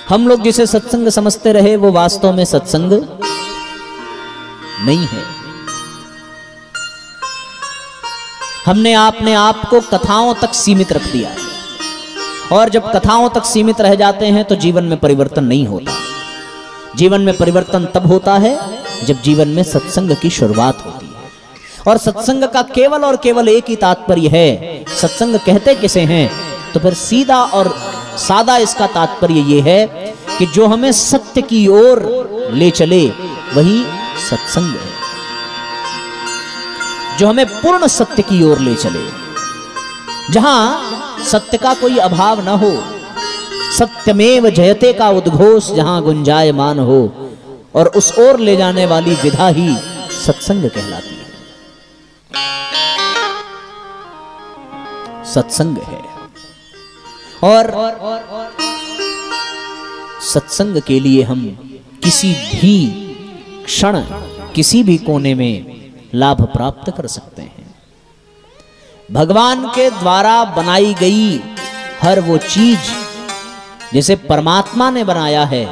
हम लोग जिसे सत्संग समझते रहे वो वास्तव में सत्संग नहीं है। हमने अपने आप को कथाओं तक सीमित रख दिया, और जब कथाओं तक सीमित रह जाते हैं तो जीवन में परिवर्तन नहीं होता। जीवन में परिवर्तन तब होता है जब जीवन में सत्संग की शुरुआत होती है। और सत्संग का केवल और केवल एक ही तात्पर्य है। सत्संग कहते किसे हैं? तो फिर सीधा और सादा इसका तात्पर्य यह है कि जो हमें सत्य की ओर ले चले वही सत्संग है, जो हमें पूर्ण सत्य की ओर ले चले, जहां सत्य का कोई अभाव न हो, सत्यमेव जयते का उद्घोष जहां गुंजायमान हो, और उस ओर ले जाने वाली विधा ही सत्संग कहलाती है। सत्संग है। और सत्संग के लिए हम किसी भी क्षण किसी भी कोने में लाभ प्राप्त कर सकते हैं। भगवान के द्वारा बनाई गई हर वो चीज जिसे परमात्मा ने बनाया है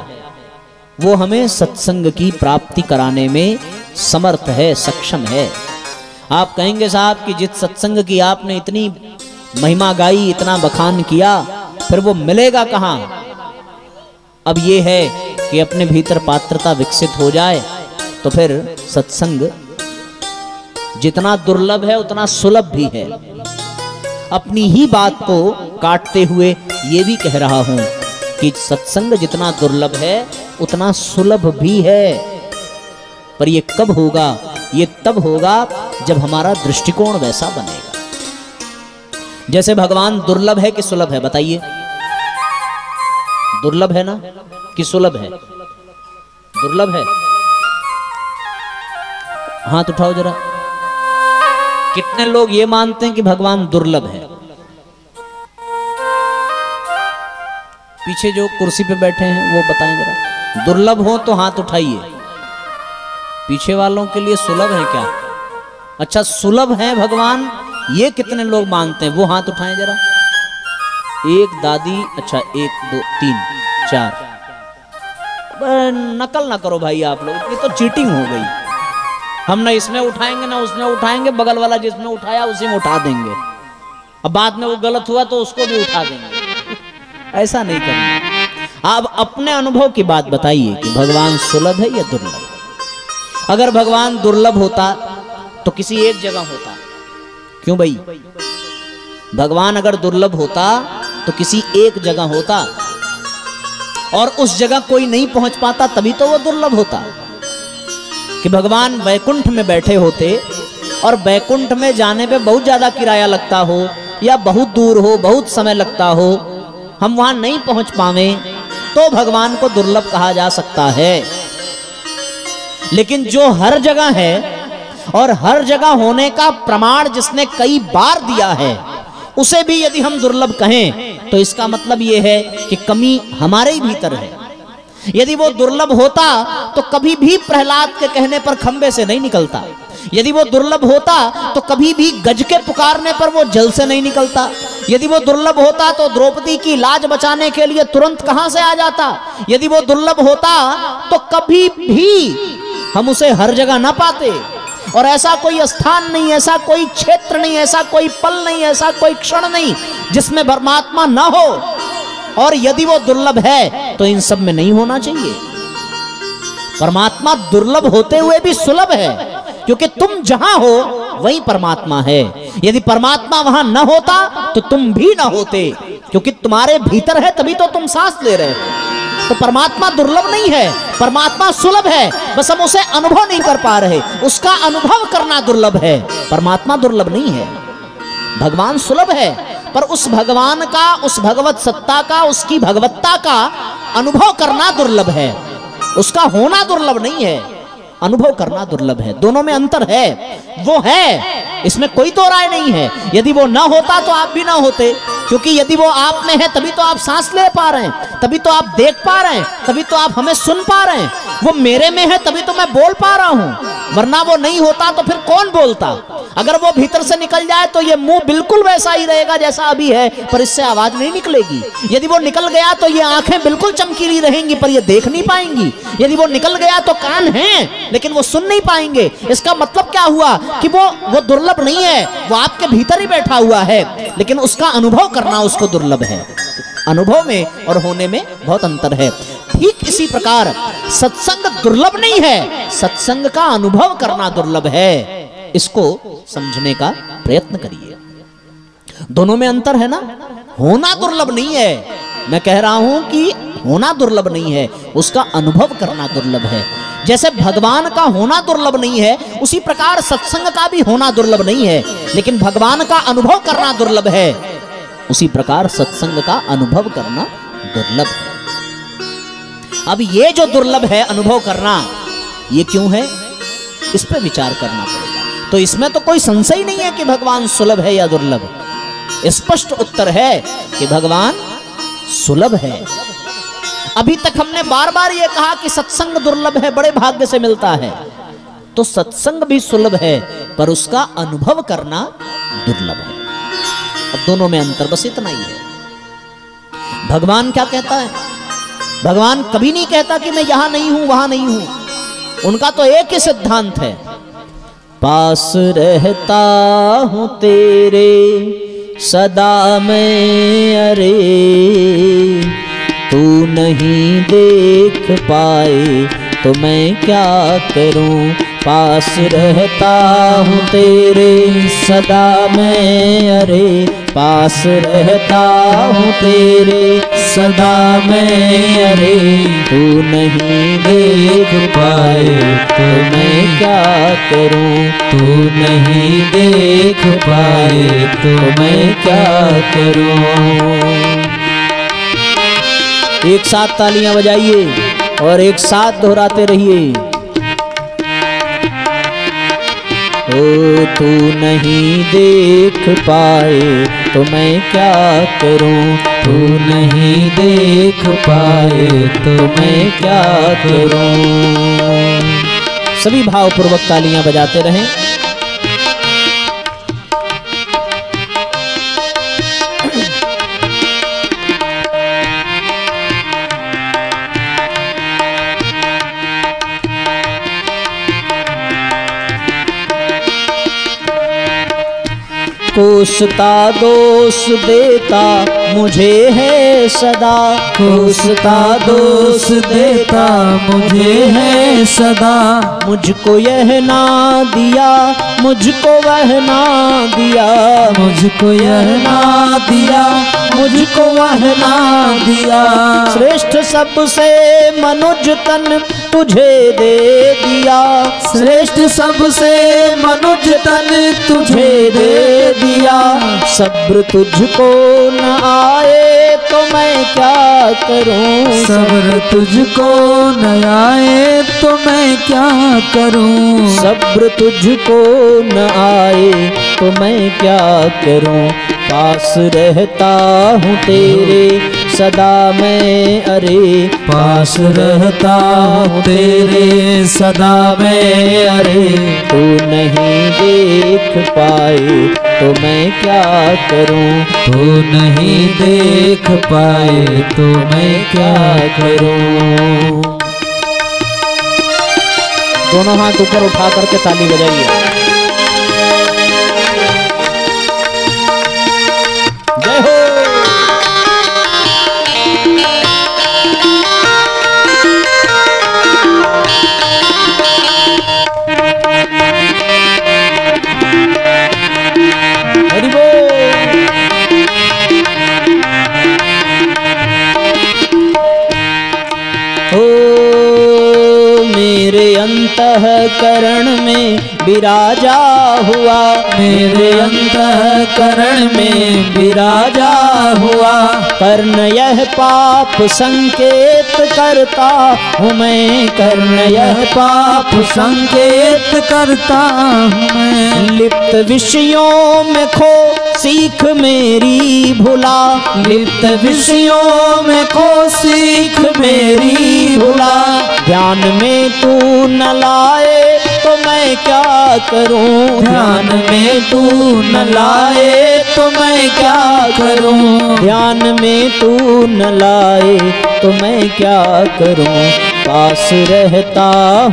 वो हमें सत्संग की प्राप्ति कराने में समर्थ है, सक्षम है। आप कहेंगे साहब कि जिस सत्संग की आपने इतनी महिमा गाई, इतना बखान किया, फिर वो मिलेगा कहां? अब ये है कि अपने भीतर पात्रता विकसित हो जाए तो फिर सत्संग जितना दुर्लभ है उतना सुलभ भी है। अपनी ही बात को काटते हुए ये भी कह रहा हूं कि सत्संग जितना दुर्लभ है उतना सुलभ भी है। पर ये कब होगा? ये तब होगा जब हमारा दृष्टिकोण वैसा बनेगा। जैसे भगवान दुर्लभ है कि सुलभ है? बताइए। दुर्लभ है ना कि सुलभ है? दुर्लभ है। हाथ उठाओ जरा। कितने लोग ये मानते हैं कि भगवान दुर्लभ है? पीछे जो कुर्सी पे बैठे हैं वो बताएं जरा। दुर्लभ हो तो हाथ उठाइए। पीछे वालों के लिए सुलभ है क्या? अच्छा, सुलभ है भगवान, ये कितने लोग मानते हैं? वो हाथ उठाएं जरा। एक दादी, अच्छा 1 2 3 4। नकल ना करो भाई आप लोग, ये तो चीटिंग हो गई। हम ना इसमें उठाएंगे ना उसमें उठाएंगे, बगल वाला जिसमें उठाया उसी में उठा देंगे। अब बाद में वो गलत हुआ तो उसको भी उठा देंगे। ऐसा नहीं करना। आप अपने अनुभव की बात बताइए कि भगवान सुलभ है या दुर्लभ? अगर भगवान दुर्लभ होता तो किसी एक जगह होता। क्यों भाई? भगवान अगर दुर्लभ होता तो किसी एक जगह होता, और उस जगह कोई नहीं पहुंच पाता, तभी तो वो दुर्लभ होता। कि भगवान वैकुंठ में बैठे होते और वैकुंठ में जाने पे बहुत ज्यादा किराया लगता हो या बहुत दूर हो, बहुत समय लगता हो, हम वहां नहीं पहुंच पावे, तो भगवान को दुर्लभ कहा जा सकता है। लेकिन जो हर जगह है और हर जगह होने का प्रमाण जिसने कई बार दिया है, उसे भी यदि हम दुर्लभ कहें तो इसका मतलब यह है कि कमी हमारे ही भीतर है। यदि वो दुर्लभ होता तो कभी भी प्रहलाद के कहने पर खंबे से नहीं निकलता। यदि वो दुर्लभ होता तो कभी भी गज के पुकारने पर वो जल से नहीं निकलता। यदि वो दुर्लभ होता तो द्रौपदी की लाज बचाने के लिए तुरंत कहां से आ जाता। यदि वो दुर्लभ होता तो कभी भी हम उसे हर जगह ना पाते। और ऐसा कोई स्थान नहीं, ऐसा कोई क्षेत्र नहीं, ऐसा कोई पल नहीं, ऐसा कोई क्षण नहीं जिसमें परमात्मा ना हो। और यदि वो दुर्लभ है तो इन सब में नहीं होना चाहिए। परमात्मा दुर्लभ होते हुए भी सुलभ है, क्योंकि तुम जहां हो वहीं परमात्मा है। यदि परमात्मा वहां न होता तो तुम भी न होते, क्योंकि तुम्हारे भीतर है तभी तो तुम सांस ले रहे हो। तो परमात्मा दुर्लभ नहीं है, परमात्मा सुलभ है, बस हम उसे अनुभव नहीं कर पा रहे। उसका अनुभव करना दुर्लभ है, परमात्मा दुर्लभ नहीं है। भगवान सुलभ है, पर उस भगवान का, उस भगवत सत्ता का, उसकी भगवत्ता का अनुभव करना दुर्लभ है। उसका होना दुर्लभ नहीं है, अनुभव करना दुर्लभ है। दोनों में अंतर है। वो है, इसमें कोई दो राय नहीं है। यदि वो ना होता तो आप भी ना होते, क्योंकि यदि वो आप में है तभी तो आप सांस ले पा रहे हैं, तभी तो आप देख पा रहे हैं, तभी तो आप हमें सुन पा रहे हैं। वो मेरे में है तभी तो मैं बोल पा रहा हूं, वरना वो नहीं होता तो फिर कौन बोलता। अगर वो भीतर से निकल जाए तो ये मुंह बिल्कुल वैसा ही रहेगा जैसा अभी है, पर इससे आवाज नहीं निकलेगी। यदि वो निकल गया तो ये आंखें बिल्कुल चमकीली रहेंगी, पर ये देख नहीं पाएंगी। यदि वो निकल गया तो कान हैं लेकिन वो सुन नहीं पाएंगे। इसका मतलब क्या हुआ कि वो दुर्लभ नहीं है, वो आपके भीतर ही बैठा हुआ है, लेकिन उसका अनुभव करना उसको दुर्लभ है। अनुभव में और होने में बहुत अंतर है। ठीक इसी प्रकार सत्संग दुर्लभ नहीं है, सत्संग का अनुभव करना दुर्लभ है। इसको समझने का प्रयत्न करिए। दोनों में अंतर है ना। होना दुर्लभ नहीं है, मैं कह रहा हूं कि होना दुर्लभ नहीं है, उसका अनुभव करना दुर्लभ है। जैसे भगवान का होना दुर्लभ नहीं है, उसी प्रकार सत्संग का भी होना दुर्लभ नहीं है, लेकिन भगवान का अनुभव करना दुर्लभ है। उसी प्रकार सत्संग का अनुभव करना दुर्लभ है। अब ये जो दुर्लभ है अनुभव करना, ये क्यों है, इस पर विचार करना पड़ेगा। तो इसमें तो कोई संशय नहीं है कि भगवान सुलभ है या दुर्लभ। स्पष्ट उत्तर है कि भगवान सुलभ है। अभी तक हमने बार बार ये कहा कि सत्संग दुर्लभ है, बड़े भाग्य से मिलता है। तो सत्संग भी सुलभ है, पर उसका अनुभव करना दुर्लभ है। अब दोनों में अंतर बस इतना ही है। भगवान क्या कहता है, भगवान कभी नहीं कहता कि मैं यहां नहीं हूं वहां नहीं हूं। उनका तो एक ही सिद्धांत है, पास रहता हूं तेरे सदा मैं, अरे तू नहीं देख पाए तो मैं क्या करूं। पास रहता हूँ तेरे सदा मैं, अरे पास रहता हूँ तेरे सदा मैं, अरे तू नहीं देख पाए तो मैं क्या करूं। तू नहीं देख पाए तो मैं क्या करूं। एक साथ तालियां बजाइए और एक साथ दोहराते रहिए। ओ तू नहीं देख पाए तो मैं क्या करूं। तू नहीं देख पाए तो मैं क्या करूं। सभी भावपूर्वक तालियां बजाते रहें। कोसता दोष देता मुझे है सदा। कोसता दोष देता मुझे है सदा। मुझको यह ना दिया मुझको वह ना दिया। मुझको यह ना दिया मुझको वह ना दिया। श्रेष्ठ सबसे मनुज तन तुझे दे दिया। श्रेष्ठ सबसे मनुज तन तुझे दे दिया। सब्र तुझको न आए तो मैं क्या करूं। सब्र तुझको न आए तो मैं क्या करूं। सब्र तुझको न आए तो मैं क्या करूं। पास रहता हूँ तेरे सदा मैं, अरे पास रहता हूँ तेरे सदा मैं, अरे तू नहीं देख पाए तो मैं क्या करूं। तू नहीं देख पाए तो मैं क्या करूं। दोनों हाथ ऊपर उठा करके ताली बजाइए। जय हो। हरि बोल। ओ मेरे अंतःकरण में विराजा हुआ। मेरे अंतःकरण में विराजा हुआ। कर्ण यह पाप संकेत करता हूँ मैं। कर्ण यह पाप संकेत करता हूँ मैं। लिप्त विषयों में खो सीख मेरी भुला। लिप्त विषयों में खो सीख मेरी भुला। ध्यान में तू न लाए तो मैं मैं क्या करूं, ध्यान में तू न लाए तो मैं क्या करूं, ध्यान में तू न लाए तो मैं क्या करूं। पास रहता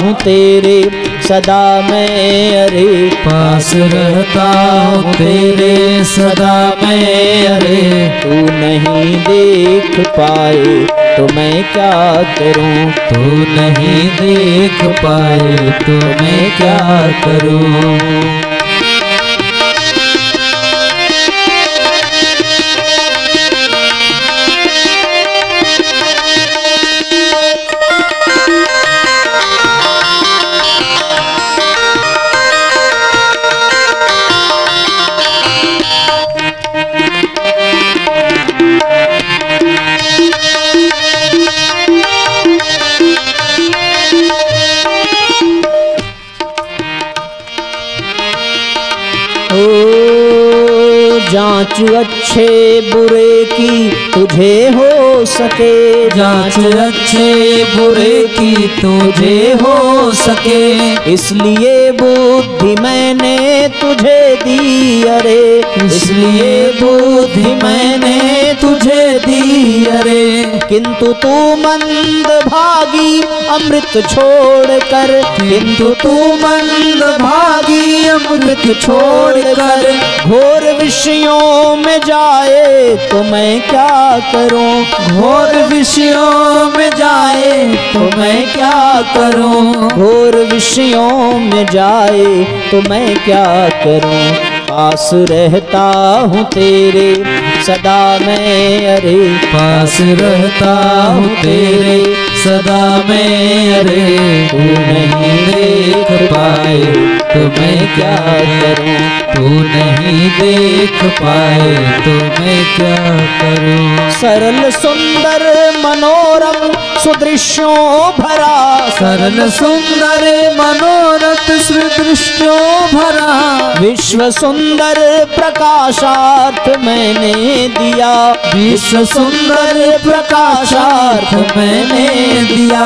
हूँ तेरे सदा मैं, अरे पास रहता हूँ तेरे सदा मैं, अरे तू नहीं देख पाए तो मैं क्या करूं, तू नहीं देख पाए तो मैं क्या करूं। जांच अच्छे बुरे की तुझे हो सके, जांच अच्छे बुरे की तुझे हो सके, इसलिए बुद्धि मैंने तुझे दी, अरे इसलिए बुद्धि मैंने तुझे दी, अरे किंतु तू मंद भागी अमृत छोड़कर, किंतु तू मंद भागी अमृत छोड़कर, घोर विषयों में जाए तो मैं क्या करूं, घोर विषयों में जाए तो मैं क्या करूं, घोर विषयों में जाए तो मैं क्या करूं। पास रहता हूँ तेरे सदा मैं, अरे पास रहता हूँ तेरे सदा मैं, अरे तू नहीं देख पाए तो मैं क्या करूं, तू नहीं देख पाए तो मैं क्या करूं। सरल सुंदर मनोरम सुदृश्यों भरा, सरल सुंदर मनोरथ सुदृश्यों भरा, विश्व सुंदर प्रकाशार्थ मैंने दिया, विश्व सुंदर प्रकाशार्थ मैंने दिया,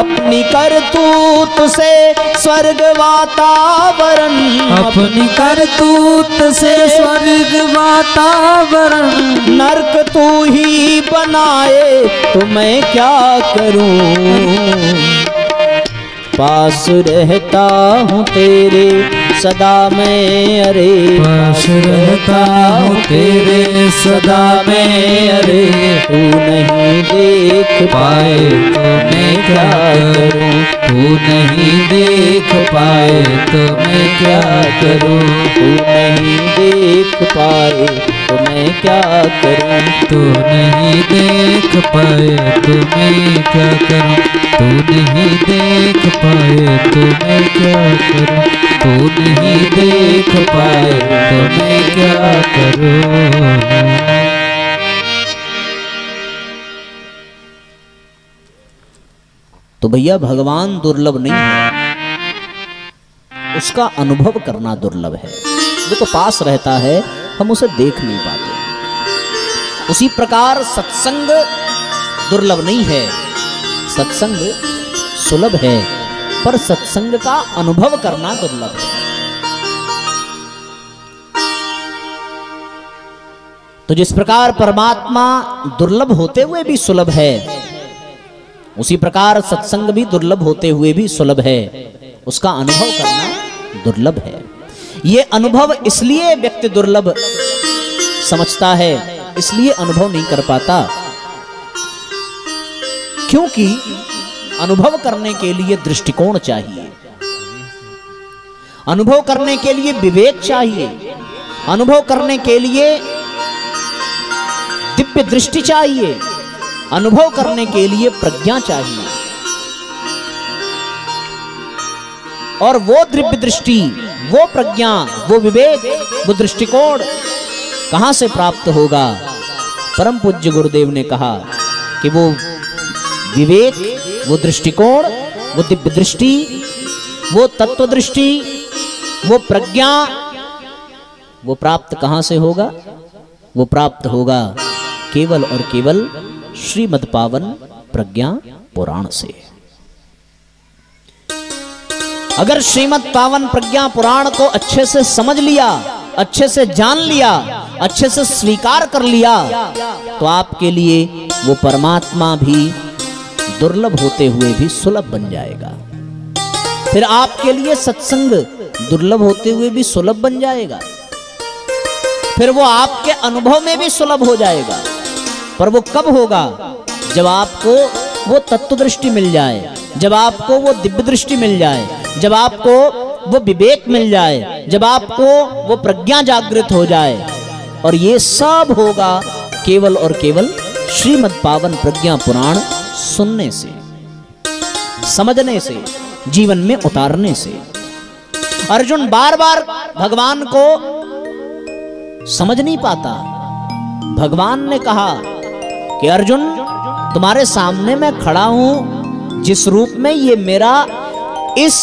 अपनी करतूत से स्वर्ग वातावरण, अपनी करतूत से स्वर्ग वातावरण, नरक तू ही बनाए तो मैं क्या करूं। पास रहता हूँ तेरे सदा मैं, अरे पास रहता हूँ तेरे सदा मैं, अरे तू नहीं देख पाए तो मैं क्या करूं, तू नहीं देख पाए तो मैं क्या करूं, तू नहीं देख पाए तो मैं क्या करूं, तू नहीं देख पाए तो मैं क्या करूं, तू नहीं देख पाए तो मैं क्या करूं, तू नहीं देख पाए तो मैं क्या करूं। तो भैया भगवान दुर्लभ नहीं है, उसका अनुभव करना दुर्लभ है। वो तो पास रहता है, हम उसे देख नहीं पाते। उसी प्रकार सत्संग दुर्लभ नहीं है, सत्संग सुलभ है, पर सत्संग का अनुभव करना दुर्लभ है। तो जिस प्रकार परमात्मा दुर्लभ होते हुए भी सुलभ है, उसी प्रकार सत्संग भी दुर्लभ होते हुए भी सुलभ है, उसका अनुभव करना दुर्लभ है। ये अनुभव इसलिए व्यक्ति दुर्लभ समझता है, इसलिए अनुभव नहीं कर पाता, क्योंकि अनुभव करने के लिए दृष्टिकोण चाहिए, अनुभव करने के लिए विवेक चाहिए, अनुभव करने के लिए दिव्य दृष्टि चाहिए, अनुभव करने के लिए प्रज्ञा चाहिए। और वो दिव्य दृष्टि, वो प्रज्ञा, वो विवेक, वो दृष्टिकोण कहां से प्राप्त होगा? परम पूज्य गुरुदेव ने कहा कि वो विवेक, वो दृष्टिकोण, वो दिव्य दृष्टि, वो तत्व दृष्टि, वो प्रज्ञा, वो प्राप्त कहां से होगा? वो प्राप्त होगा केवल और केवल श्रीमद् पावन प्रज्ञा पुराण से। अगर श्रीमद् पावन प्रज्ञा पुराण को अच्छे से समझ लिया, अच्छे से जान लिया, अच्छे से स्वीकार कर लिया, तो आपके लिए वो परमात्मा भी दुर्लभ होते हुए भी सुलभ बन जाएगा। फिर आपके लिए सत्संग दुर्लभ होते हुए भी सुलभ बन जाएगा। फिर वो आपके अनुभव में भी सुलभ हो जाएगा। पर वो कब होगा? जब आपको वो तत्व दृष्टि मिल जाए, जब आपको वो दिव्य दृष्टि मिल जाए, जब आपको वो विवेक मिल जाए, जब आपको वो प्रज्ञा जागृत हो जाए। और ये सब होगा केवल और केवल श्रीमद् पावन प्रज्ञा पुराण सुनने से, समझने से, जीवन में उतारने से। अर्जुन बार बार भगवान को समझ नहीं पाता। भगवान ने कहा कि अर्जुन, तुम्हारे सामने मैं खड़ा हूं जिस रूप में, ये मेरा इस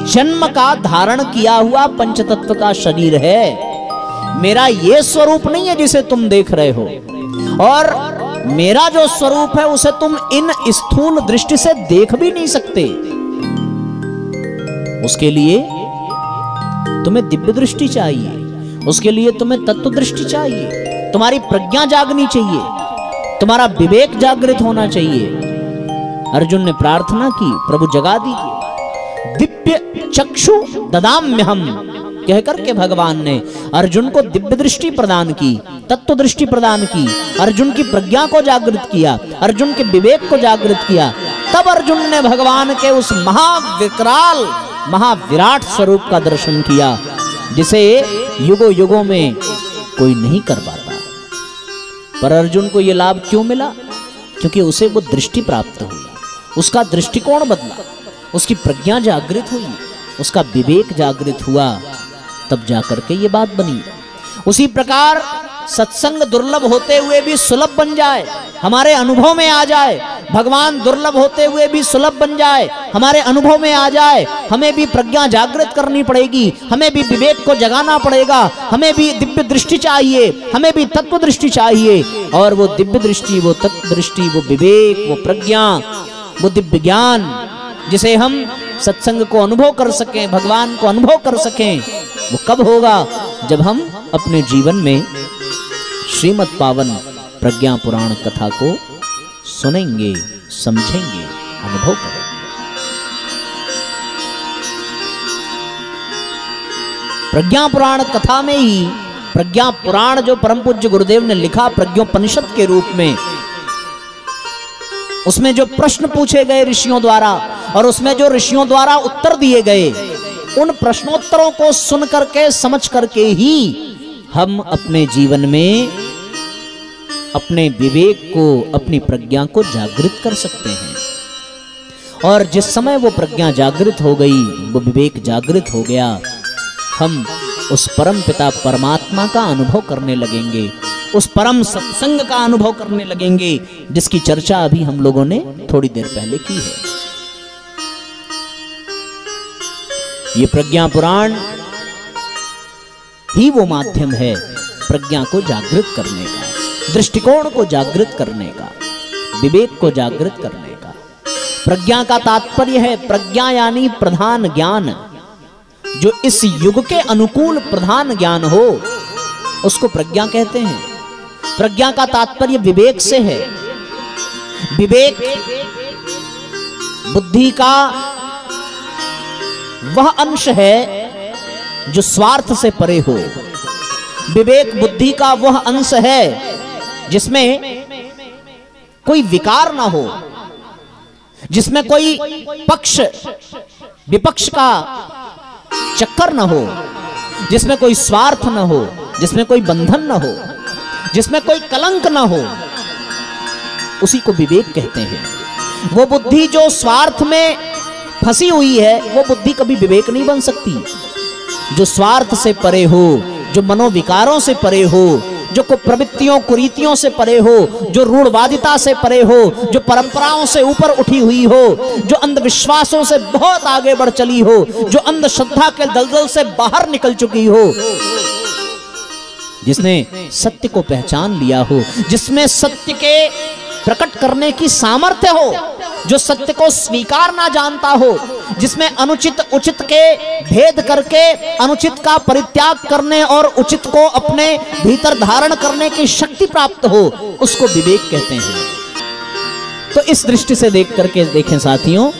जन्म का धारण किया हुआ पंचतत्व का शरीर है। मेरा ये स्वरूप नहीं है जिसे तुम देख रहे हो, और मेरा जो स्वरूप है उसे तुम इन स्थूल दृष्टि से देख भी नहीं सकते। उसके लिए तुम्हें दिव्य दृष्टि चाहिए, उसके लिए तुम्हें तत्व दृष्टि चाहिए, तुम्हारी प्रज्ञा जागनी चाहिए, तुम्हारा विवेक जागृत होना चाहिए। अर्जुन ने प्रार्थना की, प्रभु जगा दीजिए। दिव्य चक्षु ददाम्यहम कहकर के भगवान ने अर्जुन को दिव्य दृष्टि प्रदान की, तत्व दृष्टि प्रदान की, अर्जुन की प्रज्ञा को जागृत किया, अर्जुन के विवेक को जागृत किया। तब अर्जुन ने भगवान के उस महाविकराल महाविराट स्वरूप का दर्शन किया, जिसे युगों युगों में कोई नहीं कर पाता। पर अर्जुन को यह लाभ क्यों मिला? क्योंकि उसे वो दृष्टि प्राप्त हुई, उसका दृष्टिकोण बदला, उसकी प्रज्ञा जागृत हुई, उसका विवेक जागृत हुआ, तब जाकर के ये बात बनी। उसी प्रकार सत्संग दुर्लभ होते हुए भी सुलभ बन जाए, हमारे अनुभव में आ जाए। भगवान दुर्लभ होते हुए भी सुलभ बन जाए, हमारे अनुभव में आ जाए। हमें भी प्रज्ञा जागृत करनी पड़ेगी, हमें भी विवेक को जगाना पड़ेगा, हमें भी दिव्य दृष्टि चाहिए, हमें भी तत्व दृष्टि चाहिए। और वो दिव्य दृष्टि, वो तत्व दृष्टि, वो विवेक, वो प्रज्ञा, वो दिव्य ज्ञान, जिसे हम सत्संग को अनुभव कर सकें, भगवान को अनुभव कर सकें, वो कब होगा? जब हम अपने जीवन में श्रीमद् पावन प्रज्ञा पुराण कथा को सुनेंगे, समझेंगे, अनुभव करेंगे। प्रज्ञा पुराण कथा में ही, प्रज्ञा पुराण जो परम पूज्य गुरुदेव ने लिखा प्रज्ञोपनिषद के रूप में, उसमें जो प्रश्न पूछे गए ऋषियों द्वारा और उसमें जो ऋषियों द्वारा उत्तर दिए गए, उन प्रश्नोत्तरों को सुन करके, समझ करके ही हम अपने जीवन में अपने विवेक को, अपनी प्रज्ञा को जागृत कर सकते हैं। और जिस समय वो प्रज्ञा जागृत हो गई, वो विवेक जागृत हो गया, हम उस परम पिता परमात्मा का अनुभव करने लगेंगे, उस परम सत्संग का अनुभव करने लगेंगे, जिसकी चर्चा अभी हम लोगों ने थोड़ी देर पहले की है। ये प्रज्ञा पुराण ही वो माध्यम है प्रज्ञा को जागृत करने का, दृष्टिकोण को जागृत करने का, विवेक को जागृत करने का। प्रज्ञा का तात्पर्य है, प्रज्ञा यानी प्रधान ज्ञान, जो इस युग के अनुकूल प्रधान ज्ञान हो, उसको प्रज्ञा कहते हैं। प्रज्ञा का तात्पर्य विवेक से है। विवेक बुद्धि का वह अंश है जो स्वार्थ से परे हो। विवेक बुद्धि का वह अंश है जिसमें कोई विकार ना हो, जिसमें कोई पक्ष विपक्ष का चक्कर न हो, जिसमें कोई स्वार्थ न हो, जिसमें कोई बंधन न हो, जिसमें कोई कलंक न हो, उसी को विवेक कहते हैं। वो बुद्धि जो स्वार्थ में फंसी हुई है, वो बुद्धि कभी विवेक नहीं बन सकती। जो स्वार्थ से परे हो, जो मनोविकारों से परे हो, जो प्रवृत्तियों कुरीतियों से परे हो, जो रूढ़वादिता से परे हो, जो परंपराओं से ऊपर उठी हुई हो, जो अंधविश्वासों से बहुत आगे बढ़ चली हो, जो अंधश्रद्धा के दलदल से बाहर निकल चुकी हो, जिसने सत्य को पहचान लिया हो, जिसमें सत्य के प्रकट करने की सामर्थ्य हो, जो सत्य को स्वीकार ना जानता हो, जिसमें अनुचित उचित के भेद करके अनुचित का परित्याग करने और उचित को अपने भीतर धारण करने की शक्ति प्राप्त हो, उसको विवेक कहते हैं। तो इस दृष्टि से देख करके देखें साथियों,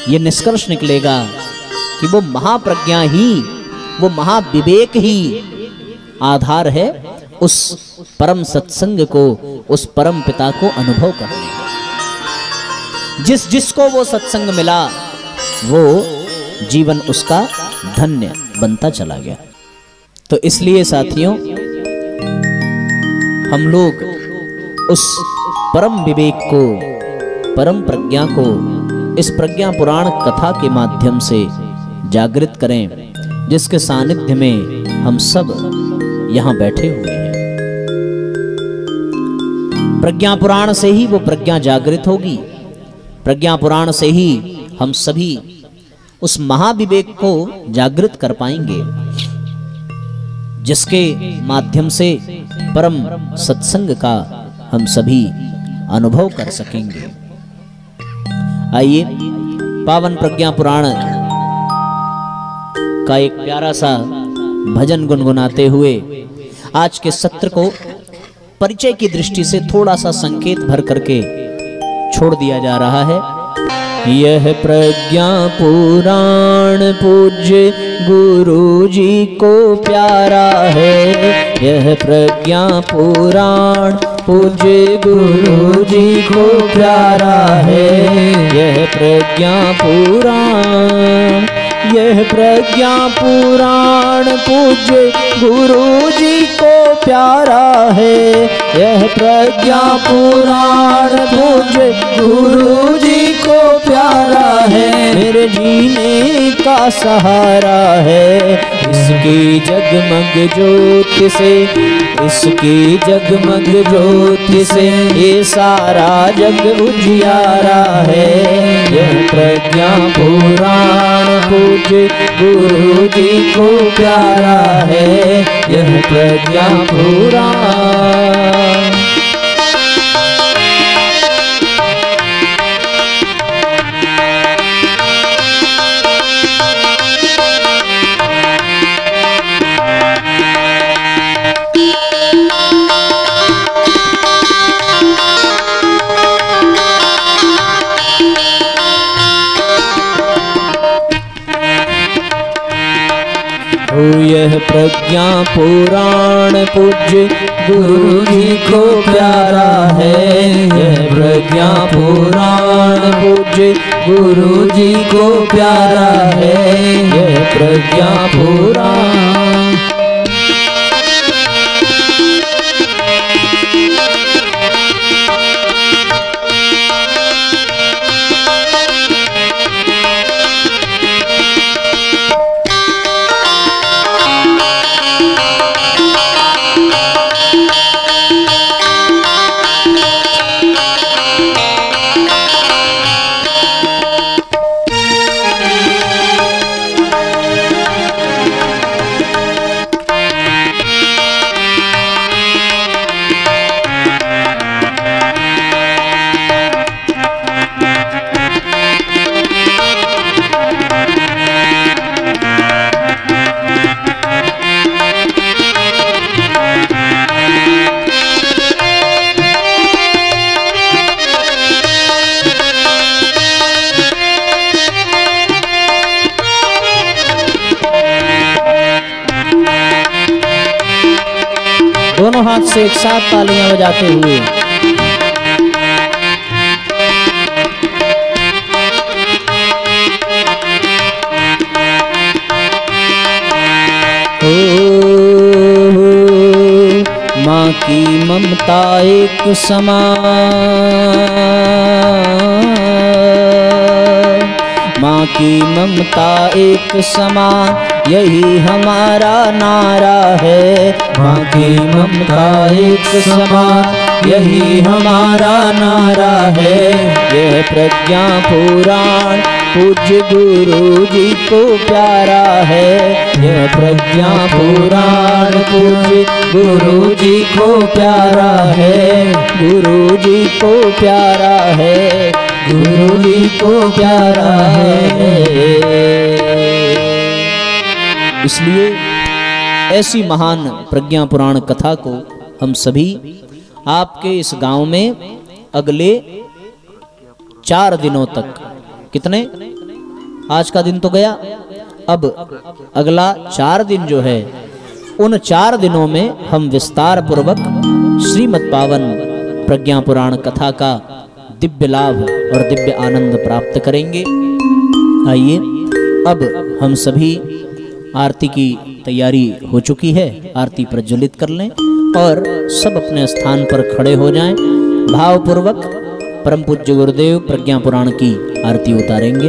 ये निष्कर्ष निकलेगा कि वो महाप्रज्ञा ही, वो महाविवेक ही आधार है उस परम सत्संग को, उस परम पिता को अनुभव करने का। जिसको वो सत्संग मिला वो जीवन उसका धन्य बनता चला गया। तो इसलिए साथियों, हम लोग उस परम विवेक को, परम प्रज्ञा को इस प्रज्ञा पुराण कथा के माध्यम से जागृत करें, जिसके सानिध्य में हम सब यहां बैठे हुए हैं। प्रज्ञा पुराण से ही वो प्रज्ञा जागृत होगी, प्रज्ञा पुराण से ही हम सभी उस महाविवेक को जागृत कर पाएंगे, जिसके माध्यम से परम सत्संग का हम सभी अनुभव कर सकेंगे। आइए पावन प्रज्ञा पुराण का एक प्यारा सा भजन गुनगुनाते हुए आज के सत्र को परिचय की दृष्टि से थोड़ा सा संकेत भर करके छोड़ दिया जा रहा है। यह प्रज्ञा पुराण पूज्य गुरु जी को प्यारा है, यह प्रज्ञा पुराण पूज्य गुरु जी को प्यारा है, यह प्रज्ञा पुराण, यह प्रज्ञा पुराण पूज्य गुरु जी को प्यारा है, यह प्रज्ञा पुराण पूज्य गुरु जी को प्यारा है, मेरे जीने का सहारा है, इसकी जगमग ज्योति से, इसकी जगमग ज्योति से ये सारा जग उजियारा है, यह प्रज्ञा पुराण पूज्य गुरु जी को प्यारा है, यह प्रज्ञा पुराण। यह प्रज्ञा पुराण पूज्य गुरु जी को प्यारा है, यह प्रज्ञा पुराण पूज्य गुरु जी को प्यारा है, यह प्रज्ञा पुराण। दोनों हाथ से एक साथ तालियां बजाते हुए माँ की ममता एक समान, माँ की ममता एक समान यही हमारा नारा है, माँ की ममता एक समान यही हमारा नारा है, यह प्रज्ञा पुराण पूज्य गुरु जी को प्यारा है यह प्रज्ञा पुराण। पूज्य गुरु जी को प्यारा है, गुरु जी को प्यारा है, गुरु जी को प्यारा है। इसलिए ऐसी महान प्रज्ञा पुराण कथा को हम सभी आपके इस गांव में अगले 4 दिनों तक, कितने, आज का दिन तो गया, अब अगला 4 दिन जो है, उन 4 दिनों में हम विस्तार पूर्वक श्रीमद् पावन प्रज्ञा पुराण कथा का दिव्य लाभ और दिव्य आनंद प्राप्त करेंगे। आइए अब हम सभी, आरती की तैयारी हो चुकी है, आरती प्रज्वलित कर लें और सब अपने स्थान पर खड़े हो जाएं। भावपूर्वक परम पूज्य गुरुदेव प्रज्ञा पुराण की आरती उतारेंगे।